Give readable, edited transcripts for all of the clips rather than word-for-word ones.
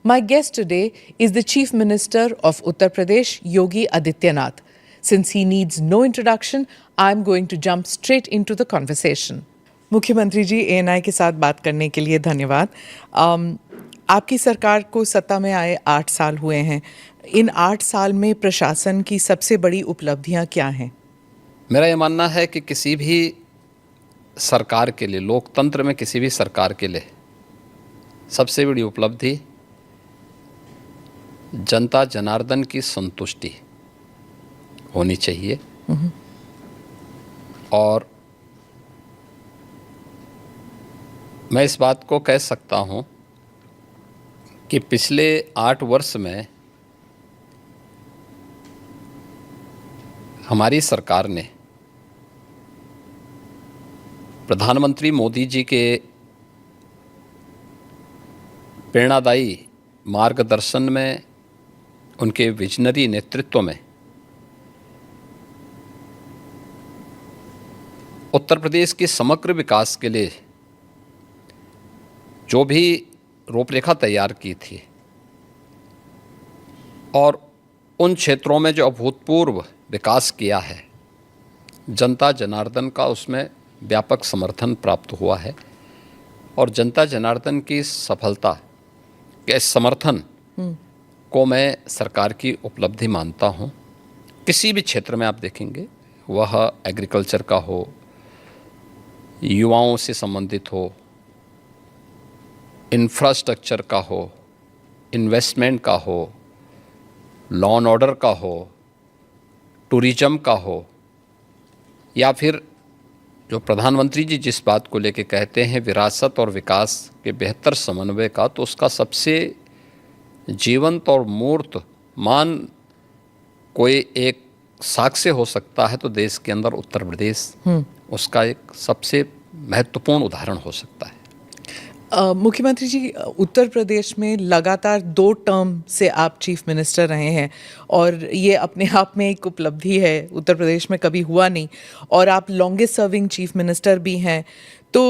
My guest today is the Chief Minister of Uttar Pradesh, Yogi Adityanath. Since he needs no introduction, I'm going to jump straight into the conversation. मुख्यमंत्री जी, ANI के साथ बात करने के लिए धन्यवाद। आपकी सरकार को सत्ता में आए 8 साल हुए हैं। इन 8 साल में प्रशासन की सबसे बड़ी उपलब्धियां क्या हैं? मेरा ये मानना है कि किसी भी सरकार के लिए, लोकतंत्र में किसी भी सरकार के लिए सबसे बड़ी उपलब्धि जनता जनार्दन की संतुष्टि होनी चाहिए। और मैं इस बात को कह सकता हूं कि पिछले 8 वर्ष में हमारी सरकार ने प्रधानमंत्री मोदी जी के प्रेरणादायी मार्गदर्शन में, उनके विजनरी नेतृत्व में उत्तर प्रदेश के समग्र विकास के लिए जो भी रूपरेखा तैयार की थी और उन क्षेत्रों में जो अभूतपूर्व विकास किया है, जनता जनार्दन का उसमें व्यापक समर्थन प्राप्त हुआ है। और जनता जनार्दन की सफलता के समर्थन को मैं सरकार की उपलब्धि मानता हूँ। किसी भी क्षेत्र में आप देखेंगे, वह एग्रीकल्चर का हो, युवाओं से संबंधित हो, इंफ्रास्ट्रक्चर का हो, इन्वेस्टमेंट का हो, लॉ एंड ऑर्डर का हो, टूरिज्म का हो, या फिर जो प्रधानमंत्री जी जिस बात को लेके कहते हैं विरासत और विकास के बेहतर समन्वय का, तो उसका सबसे जीवंत और मूर्त मान कोई एक साक्ष्य हो सकता है तो देश के अंदर उत्तर प्रदेश उसका एक सबसे महत्वपूर्ण उदाहरण हो सकता है। मुख्यमंत्री जी, उत्तर प्रदेश में लगातार 2 टर्म से आप चीफ मिनिस्टर रहे हैं और ये अपने आप में एक उपलब्धि है, उत्तर प्रदेश में कभी हुआ नहीं, और आप लॉन्गेस्ट सर्विंग चीफ मिनिस्टर भी हैं। तो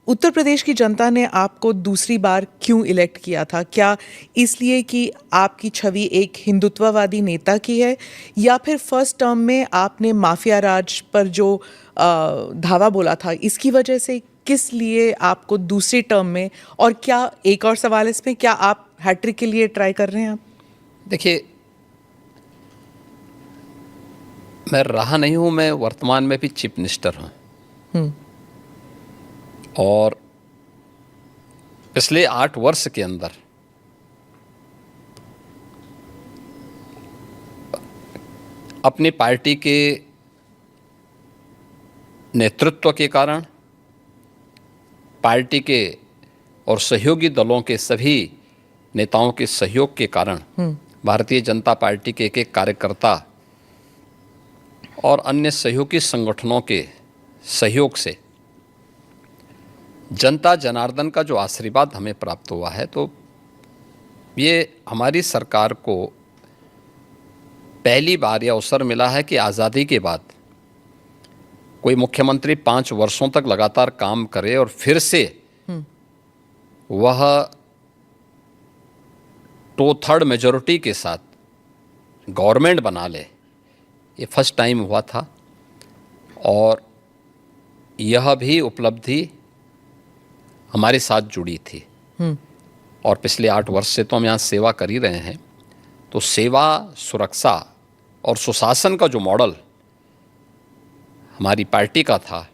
उत्तर प्रदेश की जनता ने आपको दूसरी बार क्यों इलेक्ट किया था? क्या इसलिए कि आपकी छवि एक हिंदुत्ववादी नेता की है, या फिर फर्स्ट टर्म में आपने माफिया राज पर जो धावा बोला था इसकी वजह से? किस लिए आपको दूसरी टर्म में? और क्या, एक और सवाल इसमें, क्या आप हैट्रिक के लिए ट्राई कर रहे हैं? आप देखिए, मैं रहा नहीं हूं, मैं वर्तमान में भी चीफ मिनिस्टर हूं। और पिछले 8 वर्ष के अंदर अपनी पार्टी के नेतृत्व के कारण, पार्टी के और सहयोगी दलों के सभी नेताओं के सहयोग के कारण, भारतीय जनता पार्टी के एक कार्यकर्ता और अन्य सहयोगी संगठनों के सहयोग से जनता जनार्दन का जो आशीर्वाद हमें प्राप्त हुआ है, तो ये हमारी सरकार को पहली बार यह अवसर मिला है कि आज़ादी के बाद कोई मुख्यमंत्री 5 वर्षों तक लगातार काम करे और फिर से वह 2/3 मेजॉरिटी के साथ गवर्नमेंट बना ले। ये फर्स्ट टाइम हुआ था और यह भी उपलब्धि हमारे साथ जुड़ी थी। और पिछले 8 वर्ष से तो हम यहाँ सेवा कर ही रहे हैं। तो सेवा, सुरक्षा और सुशासन का जो मॉडल हमारी पार्टी का था,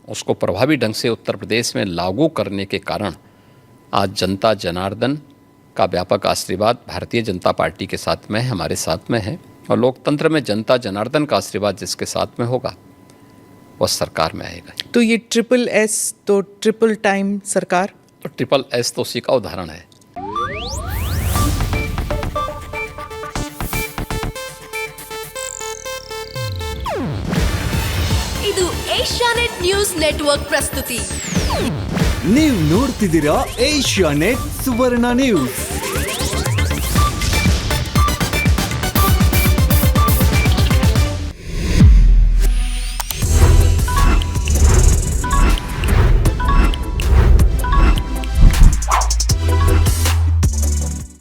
उसको प्रभावी ढंग से उत्तर प्रदेश में लागू करने के कारण आज जनता जनार्दन का व्यापक आशीर्वाद भारतीय जनता पार्टी के साथ में है, हमारे साथ में है। और लोकतंत्र में जनता जनार्दन का आशीर्वाद जिसके साथ में होगा वह सरकार में आएगा। तो ये SSS तो ट्रिपल टाइम सरकार, तो SSS तो उसी का उदाहरण है। ಇದು ಏಷ್ಯಾನೆಟ್ ನ್ಯೂಸ್ ನೆಟ್ವರ್ಕ್ ಪ್ರಸ್ತುತಿ. ನೀವು ನೋಡ್ತಿದ್ದೀರಾ ಏಷ್ಯಾನೆಟ್ ಸುವರ್ಣ ನ್ಯೂಸ್.